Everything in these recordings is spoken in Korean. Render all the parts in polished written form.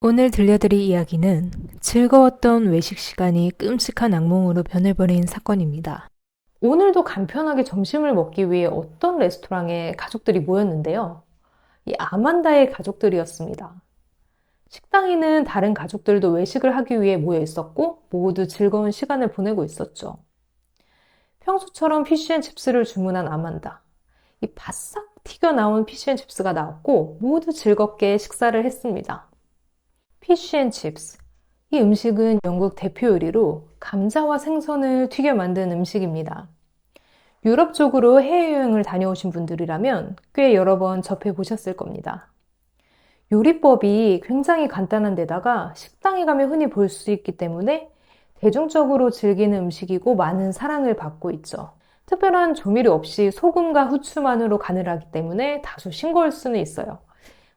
오늘 들려드릴 이야기는 즐거웠던 외식 시간이 끔찍한 악몽으로 변해버린 사건입니다. 오늘도 간편하게 점심을 먹기 위해 어떤 레스토랑에 가족들이 모였는데요. 이 아만다의 가족들이었습니다. 식당에는 다른 가족들도 외식을 하기 위해 모여 있었고 모두 즐거운 시간을 보내고 있었죠. 평소처럼 피쉬앤칩스를 주문한 아만다. 이 바싹 튀겨나온 피쉬앤칩스가 나왔고 모두 즐겁게 식사를 했습니다. 피쉬앤칩스. 이 음식은 영국 대표 요리로 감자와 생선을 튀겨 만든 음식입니다. 유럽 쪽으로 해외여행을 다녀오신 분들이라면 꽤 여러 번 접해 보셨을 겁니다. 요리법이 굉장히 간단한 데다가 식당에 가면 흔히 볼 수 있기 때문에 대중적으로 즐기는 음식이고 많은 사랑을 받고 있죠. 특별한 조미료 없이 소금과 후추만으로 간을 하기 때문에 다소 싱거울 수는 있어요.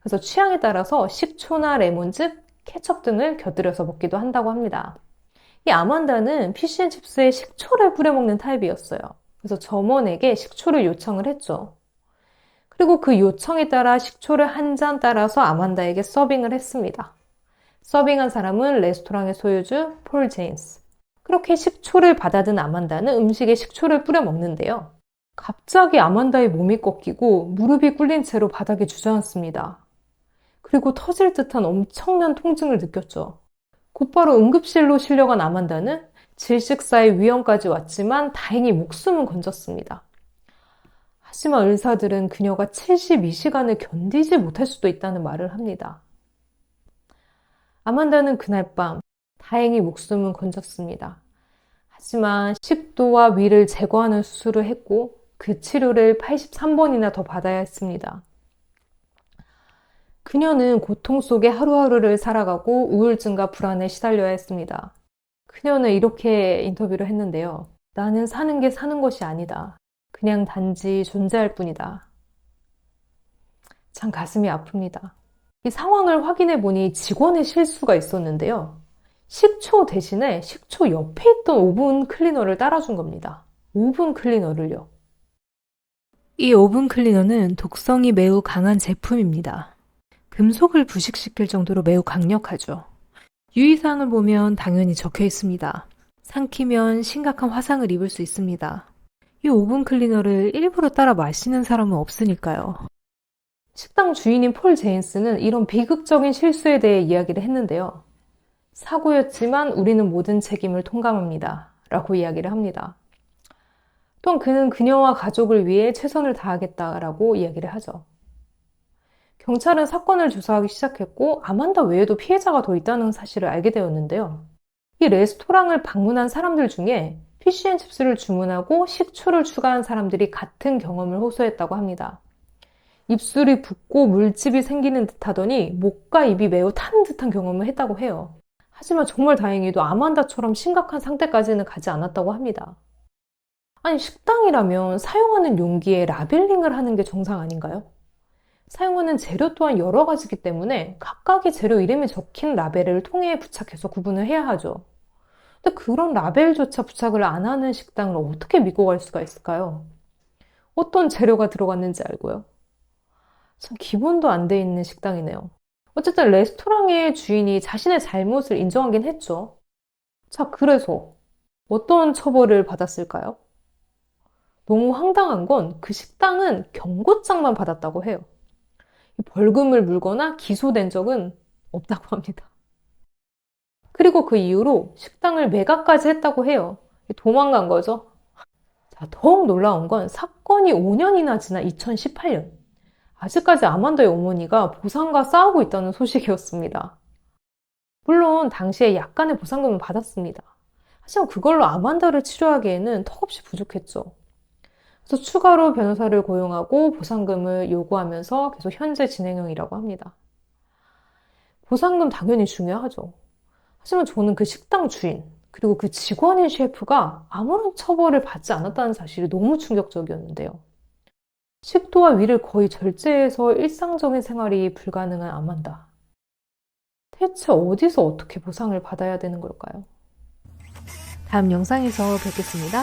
그래서 취향에 따라서 식초나 레몬즙, 케첩 등을 곁들여서 먹기도 한다고 합니다. 이 아만다는 피쉬앤칩스에 식초를 뿌려 먹는 타입이었어요. 그래서 점원에게 식초를 요청을 했죠. 그리고 그 요청에 따라 식초를 한 잔 따라서 아만다에게 서빙을 했습니다. 서빙한 사람은 레스토랑의 소유주 폴 제임스. 그렇게 식초를 받아든 아만다는 음식에 식초를 뿌려 먹는데요. 갑자기 아만다의 몸이 꺾이고 무릎이 꿇린 채로 바닥에 주저앉습니다. 그리고 터질 듯한 엄청난 통증을 느꼈죠. 곧바로 응급실로 실려간 아만다는 질식사의 위험까지 왔지만 다행히 목숨은 건졌습니다. 하지만 의사들은 그녀가 72시간을 견디지 못할 수도 있다는 말을 합니다. 아만다는 그날 밤 다행히 목숨은 건졌습니다. 하지만 식도와 위를 제거하는 수술을 했고 그 치료를 83번이나 더 받아야 했습니다. 그녀는 고통 속에 하루하루를 살아가고 우울증과 불안에 시달려야 했습니다. 그녀는 이렇게 인터뷰를 했는데요. 나는 사는 게 사는 것이 아니다. 그냥 단지 존재할 뿐이다. 참 가슴이 아픕니다. 이 상황을 확인해 보니 직원의 실수가 있었는데요. 식초 대신에 식초 옆에 있던 오븐 클리너를 따라준 겁니다. 오븐 클리너를요. 이 오븐 클리너는 독성이 매우 강한 제품입니다. 금속을 부식시킬 정도로 매우 강력하죠. 유의사항을 보면 당연히 적혀 있습니다. 삼키면 심각한 화상을 입을 수 있습니다. 이 오븐 클리너를 일부러 따라 마시는 사람은 없으니까요. 식당 주인인 폴 제인스는 이런 비극적인 실수에 대해 이야기를 했는데요. 사고였지만 우리는 모든 책임을 통감합니다. 라고 이야기를 합니다. 또한 그는 그녀와 가족을 위해 최선을 다하겠다라고 이야기를 하죠. 경찰은 사건을 조사하기 시작했고 아만다 외에도 피해자가 더 있다는 사실을 알게 되었는데요. 이 레스토랑을 방문한 사람들 중에 피쉬앤칩스를 주문하고 식초를 추가한 사람들이 같은 경험을 호소했다고 합니다. 입술이 붓고 물집이 생기는 듯 하더니 목과 입이 매우 타는 듯한 경험을 했다고 해요. 하지만 정말 다행히도 아만다처럼 심각한 상태까지는 가지 않았다고 합니다. 아니, 식당이라면 사용하는 용기에 라벨링을 하는 게 정상 아닌가요? 사용하는 재료 또한 여러 가지이기 때문에 각각의 재료 이름이 적힌 라벨을 통에 부착해서 구분을 해야 하죠. 근데 그런 라벨조차 부착을 안 하는 식당을 어떻게 믿고 갈 수가 있을까요? 어떤 재료가 들어갔는지 알고요. 참 기본도 안 돼 있는 식당이네요. 어쨌든 레스토랑의 주인이 자신의 잘못을 인정하긴 했죠. 자, 그래서 어떤 처벌을 받았을까요? 너무 황당한 건 그 식당은 경고장만 받았다고 해요. 벌금을 물거나 기소된 적은 없다고 합니다. 그리고 그 이후로 식당을 매각까지 했다고 해요. 도망간 거죠. 자, 더욱 놀라운 건 사건이 5년이나 지난 2018년. 아직까지 아만다의 어머니가 보상과 싸우고 있다는 소식이었습니다. 물론 당시에 약간의 보상금을 받았습니다. 하지만 그걸로 아만다를 치료하기에는 턱없이 부족했죠. 그래서 추가로 변호사를 고용하고 보상금을 요구하면서 계속 현재 진행형이라고 합니다. 보상금 당연히 중요하죠. 하지만 저는 그 식당 주인, 그리고 그 직원인 셰프가 아무런 처벌을 받지 않았다는 사실이 너무 충격적이었는데요. 식도와 위를 거의 절제해서 일상적인 생활이 불가능한 아만다. 대체 어디서 어떻게 보상을 받아야 되는 걸까요? 다음 영상에서 뵙겠습니다.